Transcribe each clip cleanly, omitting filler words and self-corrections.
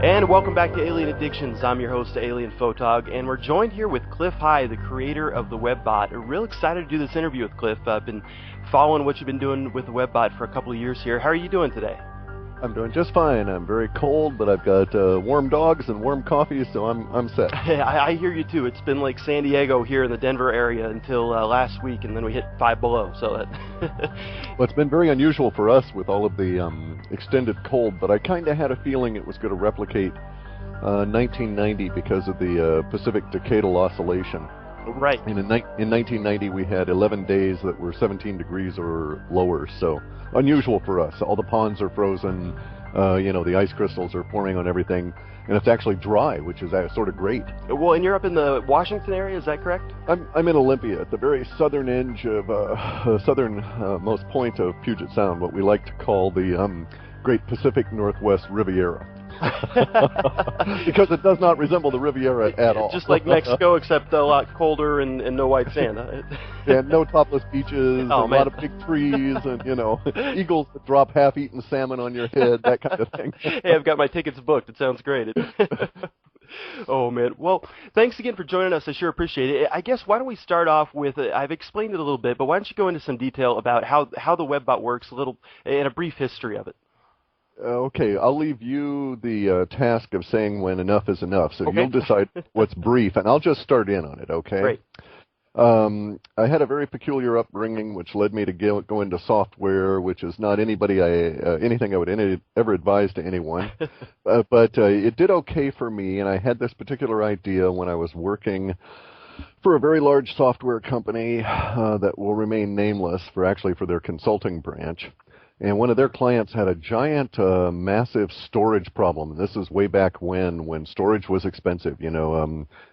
And welcome back to Alien Addictions. I'm your host, Alien Photog, and we're joined here with Clif, the creator of the WebBot. We're real excited to do this interview with Clif. I've been following what you've been doing with the WebBot for a couple of years here. How are you doing today? I'm doing just fine. I'm very cold, but I've got warm dogs and warm coffee, so I'm set. I hear you too. It's been like San Diego here in the Denver area until last week, and then we hit 5 below. So that. Well, it's been very unusual for us with all of the extended cold, but I kind of had a feeling it was going to replicate 1990 because of the Pacific Decadal Oscillation. Right. And in 1990, we had 11 days that were 17 degrees or lower, so unusual for us. All the ponds are frozen, the ice crystals are forming on everything, and it's actually dry, which is sort of great. Well, and you're up in the Washington area, is that correct? I'm in Olympia, at the very southern edge of southernmost point of Puget Sound, what we like to call the Great Pacific Northwest Riviera. Because it does not resemble the Riviera at all. Just like Mexico, except a lot colder and no white sand. Yeah, no topless beaches, a lot of big trees, and, eagles that drop half-eaten salmon on your head, that kind of thing. Hey, I've got my tickets booked. It sounds great. Oh, man. Well, thanks again for joining us. I sure appreciate it. I guess why don't we start off with, I've explained it a little bit, but why don't you go into some detail about how the WebBot works, in a brief history of it. Okay, I'll leave you the task of saying when enough is enough, so okay. You'll decide what's brief, and I'll just start in on it, okay? Great. I had a very peculiar upbringing, which led me to go into software, which is not anything I would ever advise to anyone. But it did okay for me, and I had this particular idea when I was working for a very large software company that will remain nameless for their consulting branch. And one of their clients had a giant, massive storage problem. This is way back when storage was expensive.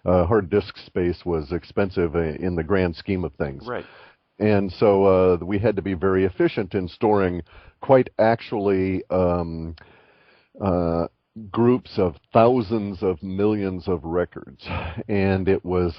Hard disk space was expensive in the grand scheme of things. Right. And so we had to be very efficient in storing quite actually groups of thousands of millions of records, and it was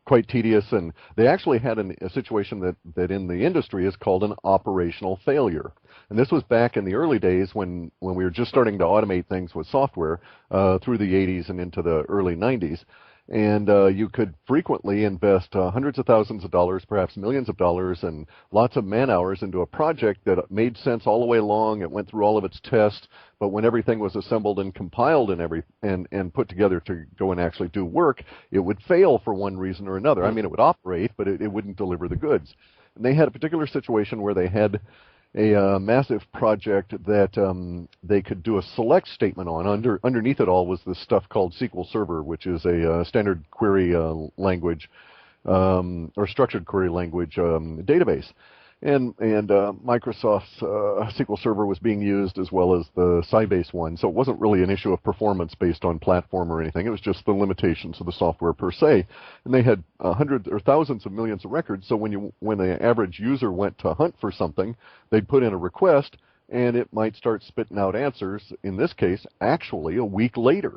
quite tedious. And they actually had a situation that in the industry is called an operational failure. And this was back in the early days when we were just starting to automate things with software through the 80s and into the early 90s. And you could frequently invest hundreds of thousands of dollars, perhaps millions of dollars, and lots of man-hours into a project that made sense all the way along. It went through all of its tests, but when everything was assembled and compiled and put together to go and actually do work, it would fail for one reason or another. I mean, it would operate, but it wouldn't deliver the goods. And they had a particular situation where they had a massive project that they could do a select statement on. Underneath it all was this stuff called SQL Server, which is a standard query language or structured query language database. And Microsoft's SQL Server was being used as well as the Sybase one, so it wasn't really an issue of performance based on platform or anything. It was just the limitations of the software per se. And they had hundreds or thousands of millions of records, so when the average user went to hunt for something, they'd put in a request, and it might start spitting out answers, in this case, actually a week later.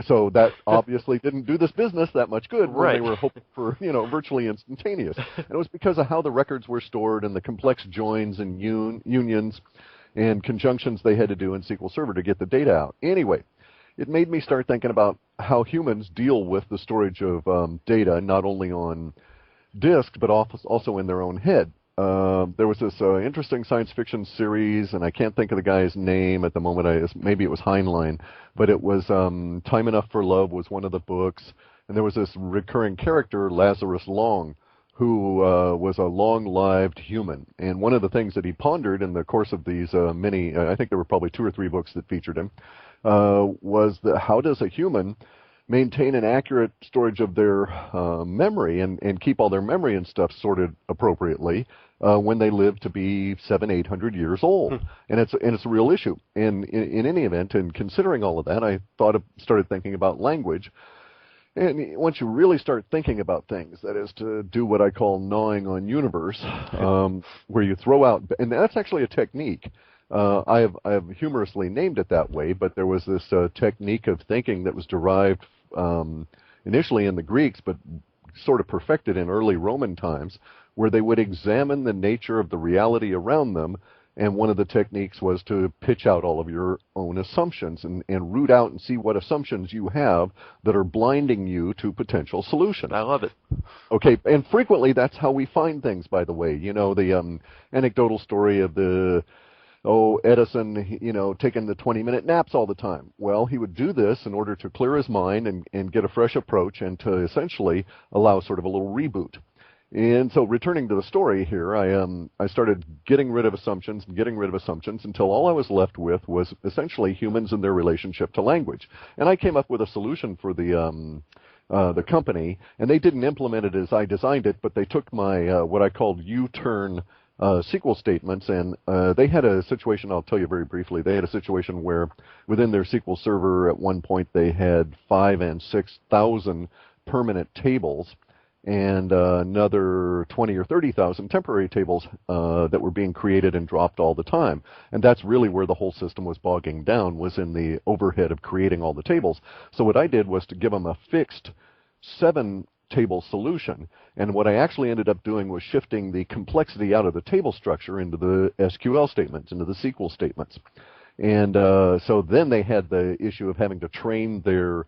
So that obviously didn't do this business that much good when right. They were hoping for, virtually instantaneous. And it was because of how the records were stored and the complex joins and unions and conjunctions they had to do in SQL Server to get the data out. Anyway, it made me start thinking about how humans deal with the storage of data, not only on disk, but also in their own head. There was this interesting science fiction series, and I can't think of the guy's name at the moment. Maybe it was Heinlein, but it was Time Enough for Love was one of the books, and there was this recurring character, Lazarus Long, who was a long-lived human. And one of the things that he pondered in the course of these many, I think there were probably 2 or 3 books that featured him, was how does a human maintain an accurate storage of their memory and keep all their memory and stuff sorted appropriately when they live to be 700-800 years old. And it's a real issue. And in any event, and considering all of that, I started thinking about language. And once you really start thinking about things, that is to do what I call gnawing on universe, where you throw out, and that's actually a technique. I have humorously named it that way, but there was this technique of thinking that was derived initially in the Greeks, but sort of perfected in early Roman times, where they would examine the nature of the reality around them And one of the techniques was to pitch out all of your own assumptions and root out and see what assumptions you have that are blinding you to potential solutions. I love it. Okay, and frequently that's how we find things, by the way. You know, the anecdotal story of Edison, taking the 20-minute naps all the time. Well, he would do this in order to clear his mind and get a fresh approach and to essentially allow sort of a little reboot. And so returning to the story here, I started getting rid of assumptions until all I was left with was essentially humans and their relationship to language. And I came up with a solution for the company, and they didn't implement it as I designed it, but they took my what I called U-turn SQL statements, and they had a situation, I'll tell you very briefly, they had a situation where within their SQL server at one point they had 5,000 and 6,000 permanent tables, and another 20 or 30,000 temporary tables that were being created and dropped all the time. And that's really where the whole system was bogging down, was in the overhead of creating all the tables. So what I did was to give them a fixed 7-table solution. And what I actually ended up doing was shifting the complexity out of the table structure into the SQL statements, into the SQL statements. And so then they had the issue of having to train their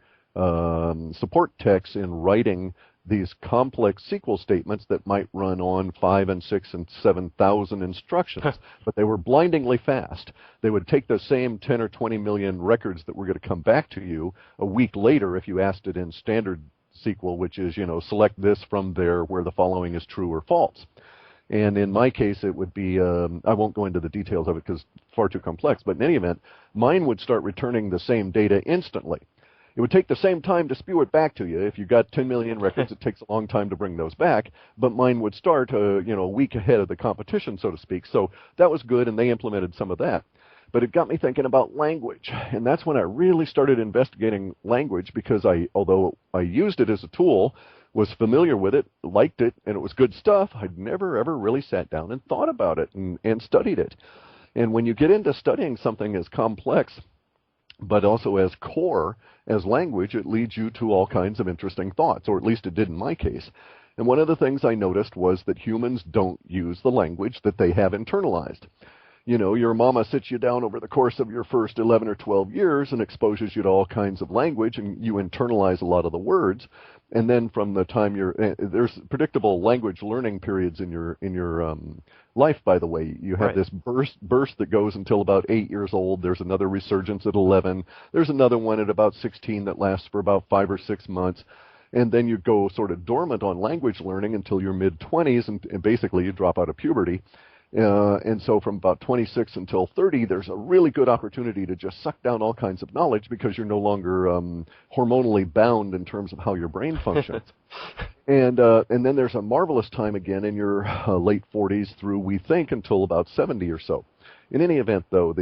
support techs in writing these complex SQL statements that might run on 5,000 and 6,000 and 7,000 instructions, but they were blindingly fast. They would take those same 10 or 20 million records that were going to come back to you a week later if you asked it in standard SQL, which is, select this from there where the following is true or false. And in my case, it would be, I won't go into the details of it because it's far too complex, but in any event, mine would start returning the same data instantly. It would take the same time to spew it back to you. If you got 10 million records, it takes a long time to bring those back, but mine would start a week ahead of the competition, so to speak. So that was good, and they implemented some of that. But it got me thinking about language, and that's when I really started investigating language, because although I used it as a tool, was familiar with it, liked it, and it was good stuff, I'd never, ever really sat down and thought about it and studied it. And when you get into studying something as complex, but also as core as language, it leads you to all kinds of interesting thoughts, or at least it did in my case. And one of the things I noticed was that humans don't use the language that they have internalized. Your mama sits you down over the course of your first 11 or 12 years and exposes you to all kinds of language, and you internalize a lot of the words. And then from the time there's predictable language learning periods in your life, by the way. You have this burst that goes until about 8 years old. There's another resurgence at 11. There's another one at about 16 that lasts for about 5 or 6 months. And then you go sort of dormant on language learning until your mid-20s, and basically you drop out of puberty. And so from about 26 until 30, there's a really good opportunity to just suck down all kinds of knowledge because you're no longer hormonally bound in terms of how your brain functions. And then there's a marvelous time again in your late 40s through, we think, until about 70 or so. In any event, though,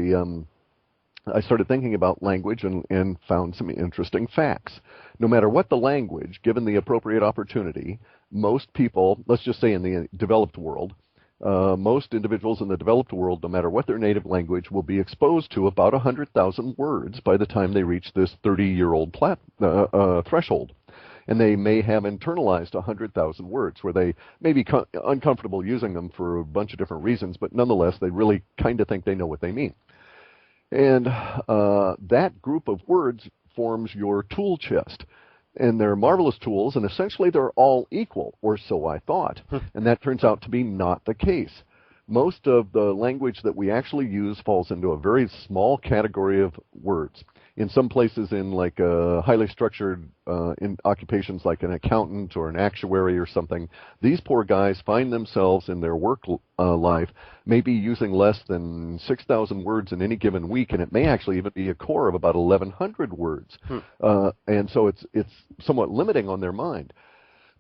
I started thinking about language and found some interesting facts. No matter what the language, given the appropriate opportunity, most people, let's just say in the developed world, most individuals in the developed world, no matter what their native language, will be exposed to about 100,000 words by the time they reach this 30-year-old threshold. And they may have internalized 100,000 words, where they may be uncomfortable using them for a bunch of different reasons, but nonetheless, they really kind of think they know what they mean. And that group of words forms your tool chest. And they're marvelous tools, and essentially they're all equal, or so I thought. And that turns out to be not the case. Most of the language that we actually use falls into a very small category of words. In some places, in like highly structured in occupations like an accountant or an actuary or something, these poor guys find themselves in their work life maybe using less than 6,000 words in any given week, and it may actually even be a core of about 1,100 words. And so it's somewhat limiting on their mind.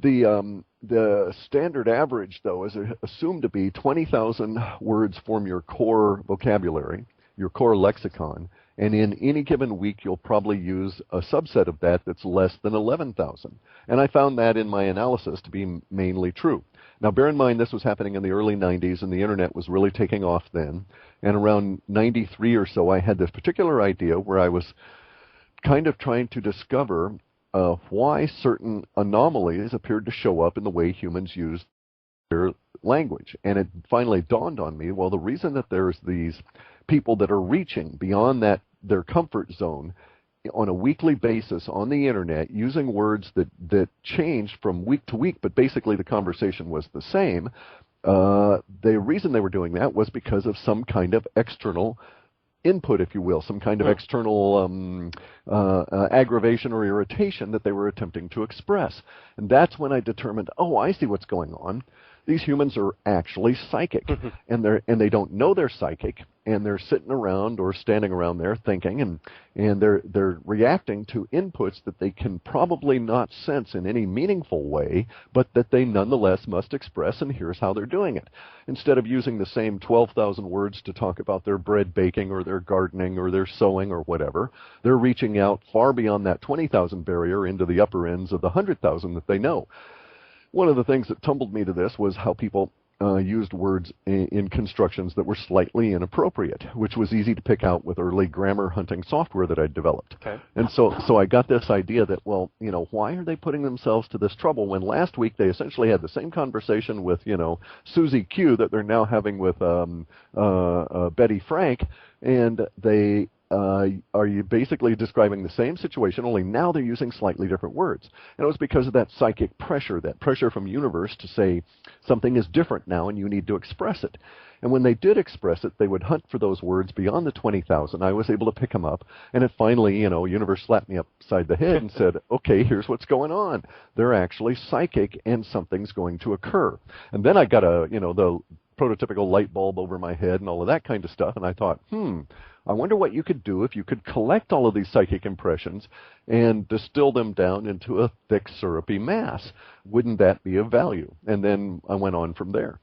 The standard average, though, is assumed to be 20,000 words form your core vocabulary, your core lexicon, and in any given week you'll probably use a subset of that that's less than 11,000. And I found that in my analysis to be mainly true. Now bear in mind this was happening in the early 90s, and the internet was really taking off then. And around 93 or so I had this particular idea where I was kind of trying to discover why certain anomalies appeared to show up in the way humans use language. And it finally dawned on me, well, the reason that there's these people that are reaching beyond their comfort zone on a weekly basis on the internet using words that changed from week to week, but basically the conversation was the same. The reason they were doing that was because of some kind of external input, if you will, some kind of external aggravation or irritation that they were attempting to express. And that's when I determined, oh, I see what's going on. These humans are actually psychic, and they don't know they're psychic, and they're sitting around or standing around there thinking, and they're reacting to inputs that they can probably not sense in any meaningful way, but that they nonetheless must express, and here's how they're doing it. Instead of using the same 12,000 words to talk about their bread baking or their gardening or their sewing or whatever, they're reaching out far beyond that 20,000 barrier into the upper ends of the 100,000 that they know. One of the things that tumbled me to this was how people used words in constructions that were slightly inappropriate, which was easy to pick out with early grammar hunting software that I'd developed. Okay. And so I got this idea that, well, why are they putting themselves to this trouble when last week they essentially had the same conversation with, Susie Q that they're now having with Betty Frank, and they are you basically describing the same situation, only now they're using slightly different words. And it was because of that psychic pressure, that pressure from universe to say something is different now and you need to express it. And when they did express it, they would hunt for those words beyond the 20,000. I was able to pick them up, and it finally, universe slapped me upside the head and said, okay, here's what's going on. They're actually psychic, and something's going to occur. And then I got the prototypical light bulb over my head and all of that kind of stuff, and I thought, I wonder what you could do if you could collect all of these psychic impressions and distill them down into a thick, syrupy mass. Wouldn't that be of value? And then I went on from there.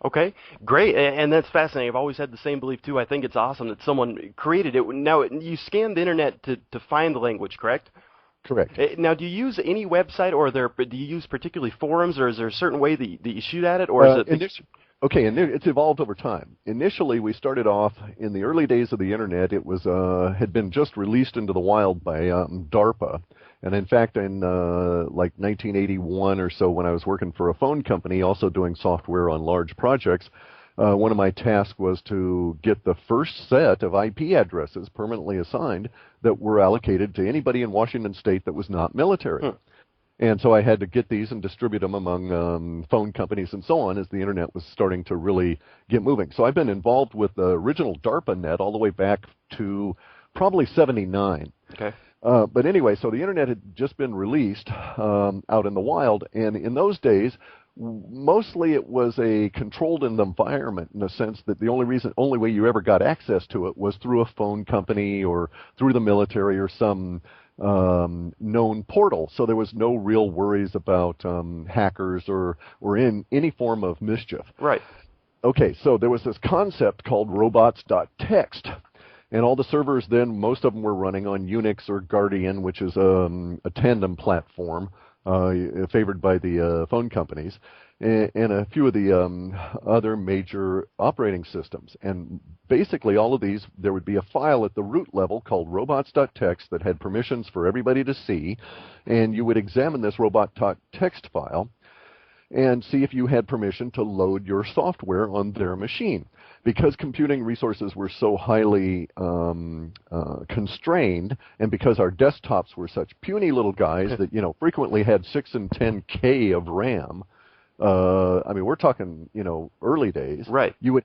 Okay, great, and that's fascinating. I've always had the same belief, too. I think it's awesome that someone created it. Now, you scanned the internet to find the language, correct? Correct. Now, do you use any website, or do you use particularly forums, or is there a certain way that you shoot at it, or is it... Okay, and it's evolved over time. Initially, we started off in the early days of the internet. It was had been just released into the wild by DARPA, and in fact, in like 1981 or so, when I was working for a phone company, also doing software on large projects, one of my tasks was to get the first set of IP addresses permanently assigned that were allocated to anybody in Washington State that was not military. And so I had to get these and distribute them among phone companies and so on as the internet was starting to really get moving. So I've been involved with the original DARPA net all the way back to probably 79. Okay. But anyway, so the internet had just been released out in the wild, and in those days, mostly it was a controlled environment in the sense that the only way you ever got access to it was through a phone company or through the military or some known portal. So there was no real worries about hackers or in any form of mischief. Right. Okay, so there was this concept called robots.txt. And all the servers then, most of them were running on Unix or Guardian, which is a tandem platform favored by the phone companies, and a few of the other major operating systems. And basically all of these, there would be a file at the root level called robots.txt that had permissions for everybody to see, and you would examine this robot.txt file and see if you had permission to load your software on their machine. Because computing resources were so highly constrained, and because our desktops were such puny little guys that frequently had 6 and 10K of RAM, I mean, we're talking early days. Right. You